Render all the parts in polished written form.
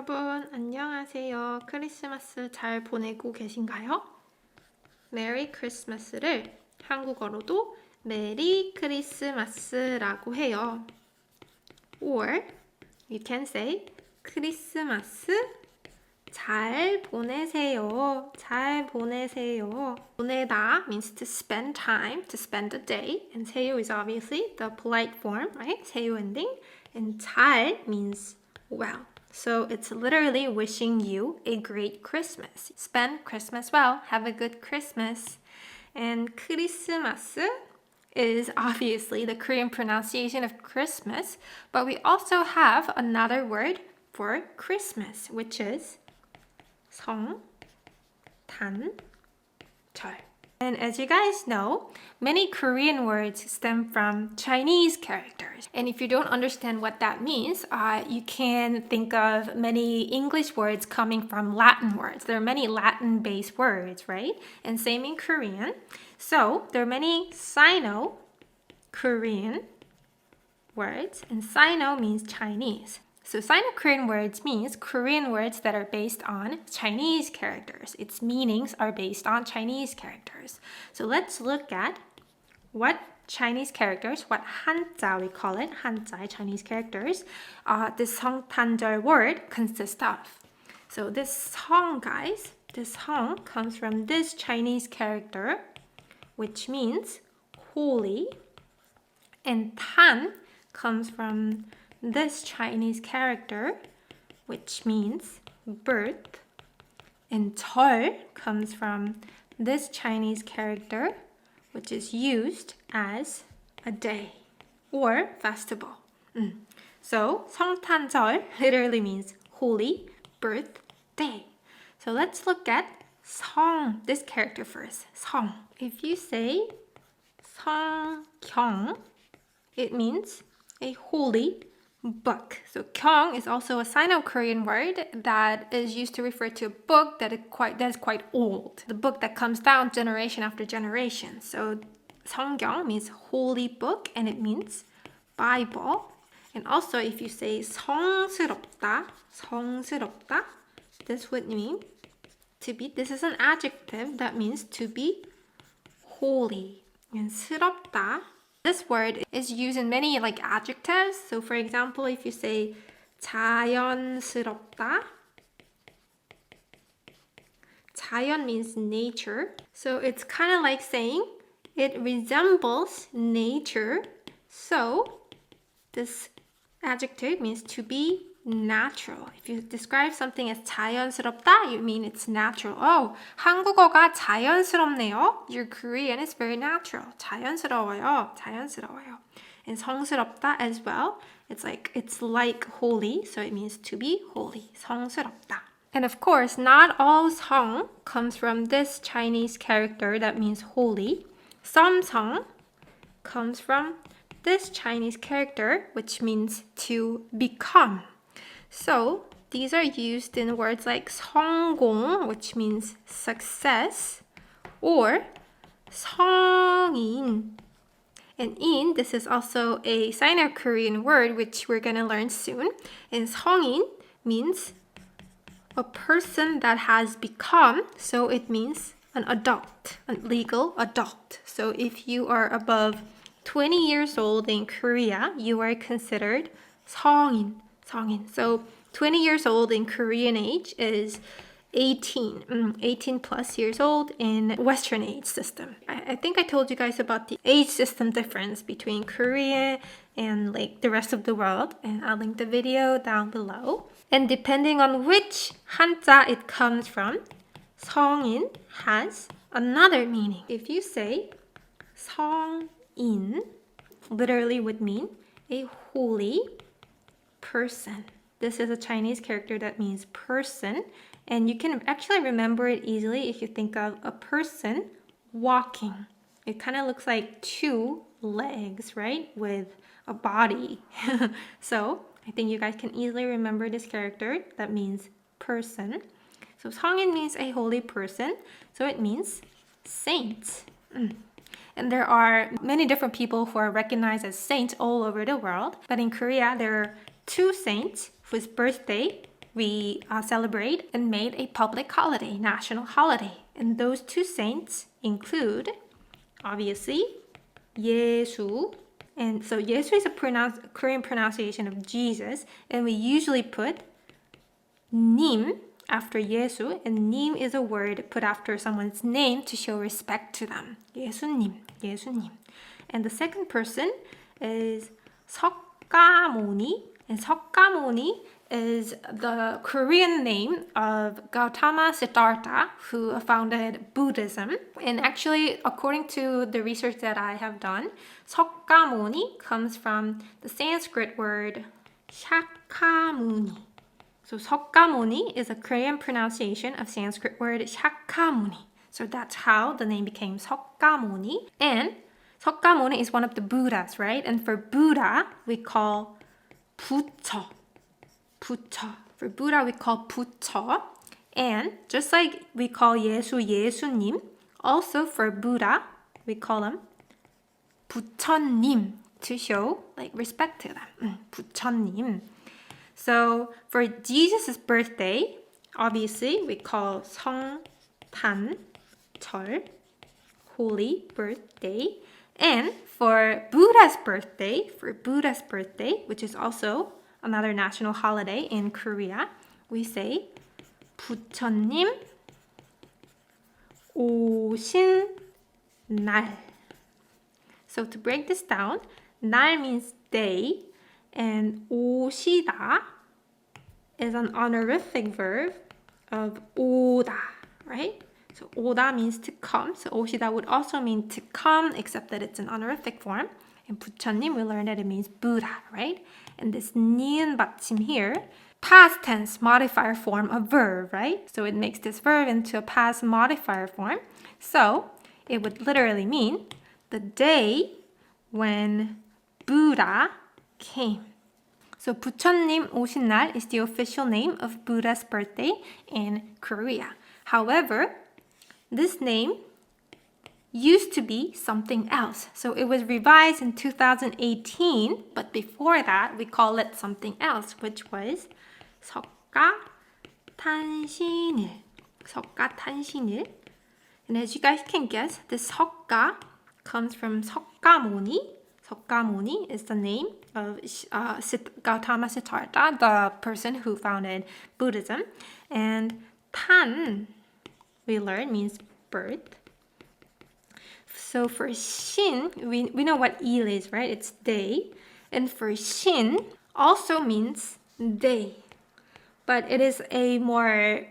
여러분, 안녕하세요. 크리스마스 잘 보내고 계신가요? 메리 크리스마스를 한국어로도 메리 크리스마스라고 해요. Or you can say 크리스마스 잘 보내세요. 잘 보내세요. 보내다 means to spend time, to spend a day. And 세요 is obviously the polite form, right? 세요 ending. And 잘 means well. So it's literally wishing you a great Christmas. Spend Christmas well. Have a good Christmas. And 크리스마스 is obviously the Korean pronunciation of Christmas, but we also have another word for Christmas, which is 성, 탄, 절. And as you guys know, many Korean words stem from Chinese characters. And if you don't understand what that means, you can think of many English words coming from Latin words. There are many Latin-based words, right? And same in Korean. So there are many Sino-Korean words, and Sino means Chinese. So Sino-Korean words means Korean words that are based on Chinese characters. Its meanings are based on Chinese characters. So let's look at what Chinese characters, what Hanja we call it, Hanja Chinese characters, this 성탄절 word consists of. So this 성, guys, this 성 comes from this Chinese character, which means holy, and 탄 comes from this Chinese character, which means birth, and 절 comes from this Chinese character, which is used as a day or festival. So 성탄절 literally means holy birthday. So let's look at 성, this character first. 성. If you say 성경, it means a holy book. So kyung is also a Sino-Korean word that is used to refer to a book that is quite old. The book that comes down generation after generation. So 성경 means holy book, and it means Bible. And also if you say 성스럽다, 성스럽다, this would mean to be, this is an adjective that means to be holy. And 스럽다, this word is used in many adjectives. So for example, if you say 자연스럽다, 자연 means nature. So it's kind of like saying it resembles nature. So this adjective means to be natural. If you describe something as 자연스럽다, you mean it's natural. Oh, 한국어가 자연스럽네요. Your Korean is very natural. 자연스러워요. 자연스러워요. And 성스럽다 as well. It's like holy, so it means to be holy. 성스럽다. And of course, not all 성 comes from this Chinese character that means holy. Some 성 comes from this Chinese character, which means to become. So these are used in words like 성공, which means success, or 성인. And in, this is also a Sino-Korean word, which we're going to learn soon. And 성인 means a person that has become, so it means an adult, a legal adult. So if you are above 20 years old in Korea, you are considered 성인. So 20 years old in Korean age is 18 plus years old in Western age system. I think I told you guys about the age system difference between Korea and the rest of the world, and I'll link the video down below. And depending on which 한자 it comes from, 성인 has another meaning. If you say 성인, literally would mean a holy person. This is a Chinese character that means person, and you can actually remember it easily if you think of a person walking. It kind of looks like two legs, right, with a body. So I think you guys can easily remember this character that means person. So 성인 means a holy person, so it means saint. And there are many different people who are recognized as saints all over the world. But in Korea, there are two saints whose birthday we celebrate and made a public holiday, national holiday. And those two saints include, obviously, 예수. And so 예수 is a Korean pronunciation of Jesus. And we usually put 님 after 예수. And 님 is a word put after someone's name to show respect to them. 예수님, 예수님. And the second person is 석가모니. And 석가모니 is the Korean name of Gautama Siddhartha, who founded Buddhism. And actually, according to the research that I have done, 석가모니 comes from the Sanskrit word Shakyamuni. So 석가모니 is a Korean pronunciation of Sanskrit word Shakyamuni. So that's how the name became 석가모니. And 석가모니 is one of the Buddhas, right? And for Buddha, we call 부처. 부처. For Buddha, we call 부처. And just like we call 예수 예수님, also for Buddha, we call him 부처님 to show like respect to them. 부처님. So for Jesus' birthday, obviously we call 성탄절, holy birthday. And for Buddha's birthday, which is also another national holiday in Korea, we say 부처님 오신 날. So to break this down, 날 means day, and 오시다 is an honorific verb of 오다, right? So 오다 means to come. So 오시다 would also mean to come, except that it's an honorific form. And 부처님, we learned that it means Buddha, right? And this 니은 받침 here, past tense modifier form of verb, right? So it makes this verb into a past modifier form. So it would literally mean the day when Buddha came. So 부처님 오신 날 is the official name of Buddha's birthday in Korea. However, this name used to be something else. So it was revised in 2018, but before that, we call it something else, which was 석가탄신일. 석가탄신일. And as you guys can guess, this 석가 comes from 석가모니. 석가모니 is the name of Gautama Siddhartha, the person who founded Buddhism. And 탄, we learned, means birth. So for 신, we know what il is, right? It's day. And for 신 also means day. But it is a more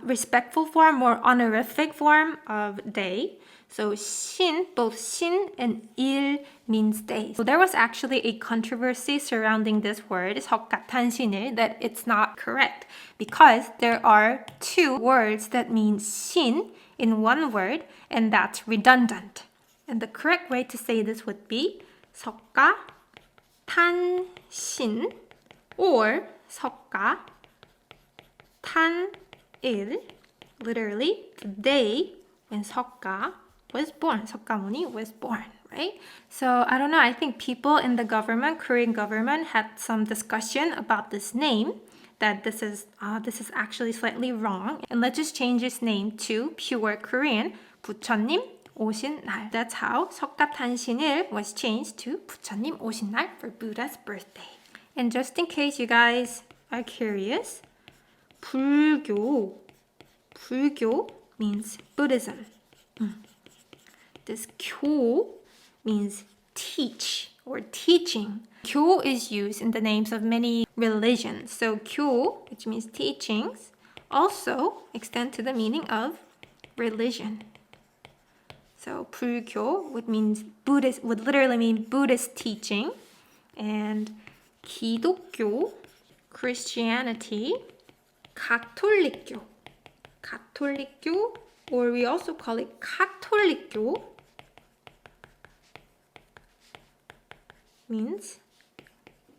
respectful form, more honorific form of day. So 신, both 신 and il means day. So there was actually a controversy surrounding this word, 석가탄신일, that it's not correct because there are two words that mean 신 in one word, and that's redundant. And the correct way to say this would be 석가탄신 or 석가탄일, literally the day when 석가 was born, 석가모니 was born, right? So I don't know, I think people in the government, Korean government, had some discussion about this name, that this is actually slightly wrong, and let's just change its name to pure Korean, 부처님 오신 날. That's how 석가탄신일 was changed to 부처님 오신 날 for Buddha's birthday. And just in case you guys are curious, 불교 means Buddhism. This 교 means teach or teaching. 교 is used in the names of many religions. So 교, which means teachings, also extend to the meaning of religion. So 불교 would literally mean Buddhist teaching, and 기독교, Christianity, 가톨릭교, or we also call it 카톨릭교, means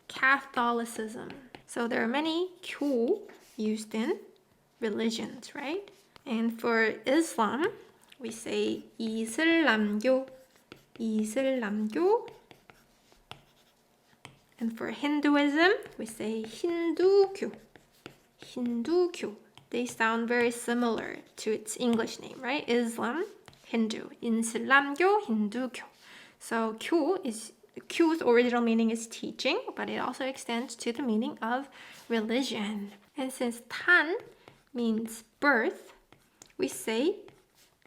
Catholicism. So there are many 교 used in religions, right? And for Islam, we say 이슬람교. And for Hinduism, we say 힌두교. 힌두교. They sound very similar to its English name, right? Islam, Hindu. Islam교, 힌두교. So Q's original meaning is teaching, but it also extends to the meaning of religion. And since 탄 means birth, we say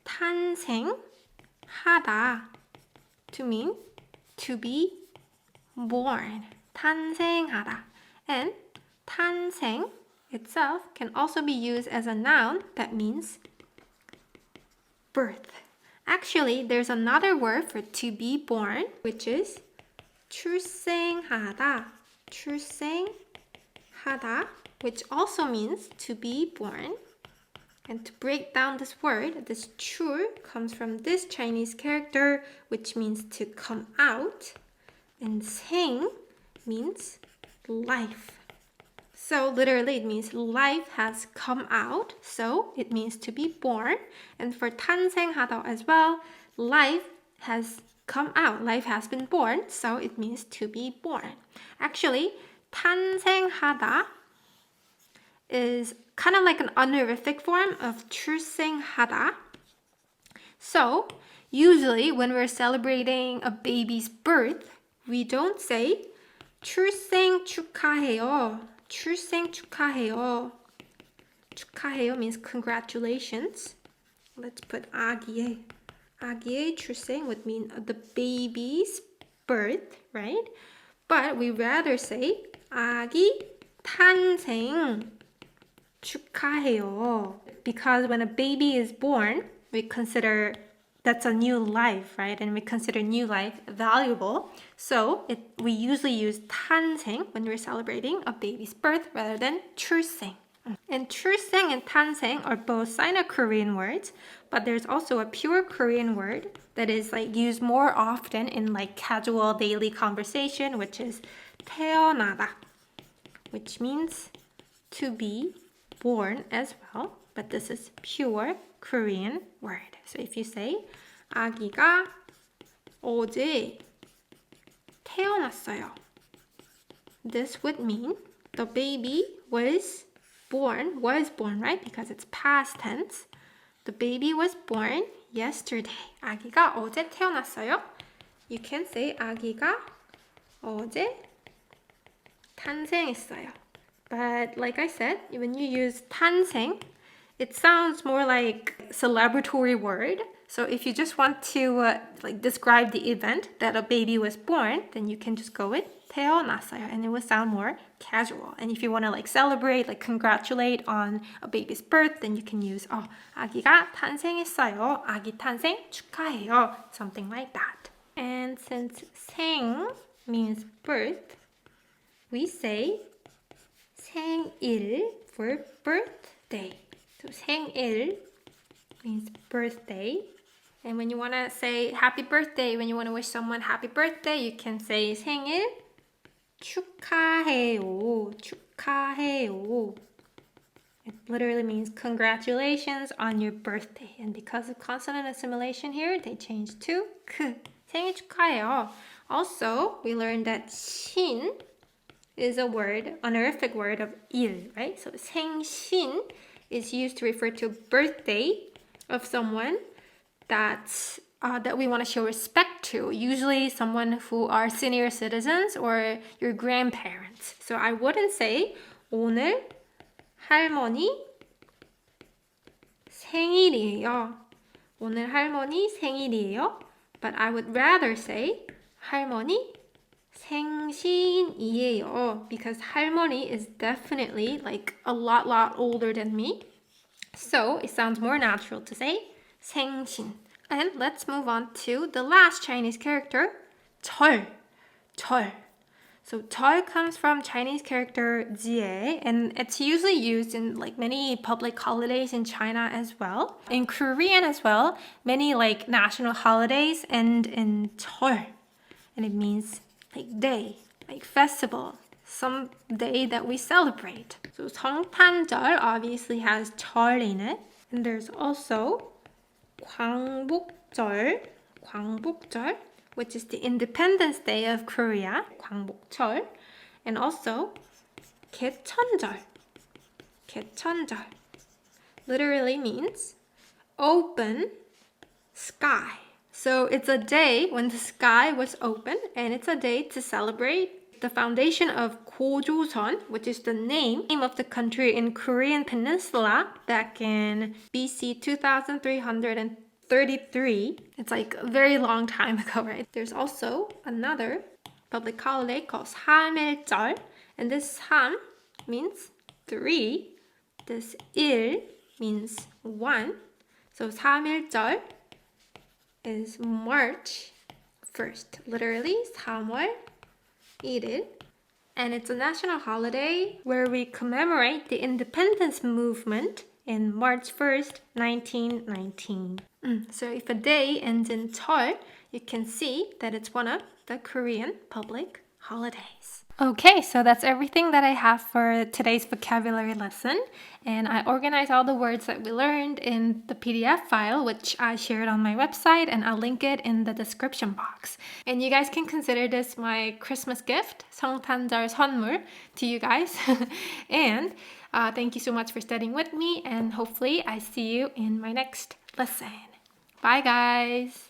탄생하다 to mean to be born. 탄생하다. And 탄생 itself can also be used as a noun that means birth. Actually, there's another word for to be born, which is 출생하다. 출생하다, which also means to be born. And to break down this word, this 출 comes from this Chinese character, which means to come out. And 생 means life. So literally it means life has come out. So it means to be born. And for 탄생하다 as well, life has come out. Life has been born. So it means to be born. Actually, 탄생하다 is kind of like an honorific form of 출생하다. So usually when we're celebrating a baby's birth, we don't say 출생 축하해요. 출생 축하해요. 축하해요 means congratulations. Let's put 아기의. 아기의 출생 would mean the baby's birth, right? But we rather say 아기 탄생 축하해요. Because when a baby is born, we consider that's a new life, right? And we consider new life valuable. So we usually use 탄생 when we're celebrating a baby's birth rather than 출생. And 출생 and 탄생 are both Sino-Korean words, but there's also a pure Korean word that is like used more often in like casual daily conversation, which is 태어나다, which means to be born as well, but this is pure Korean word. So if you say 아기가 어제 태어났어요, this would mean the baby was born, right? Because it's past tense. The baby was born yesterday. 아기가 어제 태어났어요. You can say 아기가 어제 탄생했어요. But like I said, when you use 탄생, it sounds more like a celebratory word. So if you just want to describe the event that a baby was born, then you can just go with 태어났어요, and it will sound more casual. And if you want to celebrate, congratulate on a baby's birth, then you can use 아기가 탄생했어요. 아기 탄생 축하해요. Something like that. And since 생 means birth, we say 생일 for birthday. So 생일 means birthday. And when you want to say happy birthday, when you want to wish someone happy birthday, you can say 생일 축하해요. 축하해요. It literally means congratulations on your birthday. And because of consonant assimilation here, they changed to 크. 생일 축하해요. Also, we learned that 신 is a word, honorific word of 일, right? So 생신 is used to refer to a birthday of someone that we want to show respect to, usually someone who are senior citizens or your grandparents. So I wouldn't say 오늘 할머니 생일이에요. 오늘 할머니 생일이에요. But I would rather say 할머니 생신이에요, because 할머니 is definitely a lot older than me. So it sounds more natural to say 생신. And let's move on to the last Chinese character, 절. 절. So 절 comes from Chinese character zie, and it's usually used in many public holidays in China as well. In Korean as well, many national holidays end in 절, and it means day, festival, some day that we celebrate. So 성탄절 obviously has 절 in it, and there's also 광복절, 광복절, which is the Independence Day of Korea, 광복절, and also 개천절, 개천절. Literally means open sky. So it's a day when the sky was open, and it's a day to celebrate the foundation of 고조선, which is the name of the country in Korean Peninsula back in BC 2333. It's like a very long time ago, right? There's also another public holiday called 3일절, and this 3 means 3, this 1 means 1. So 3일절 is March 1st, literally 3월 1일. And it's a national holiday where we commemorate the independence movement in March 1st, 1919. So if a day ends in 절, you can see that it's one of the Korean public holidays. Okay, so that's everything that I have for today's vocabulary lesson. And I organized all the words that we learned in the PDF file, which I shared on my website, and I'll link it in the description box. And you guys can consider this my Christmas gift, 성탄절 선물, to you guys. And thank you so much for studying with me, and hopefully I see you in my next lesson. Bye, guys!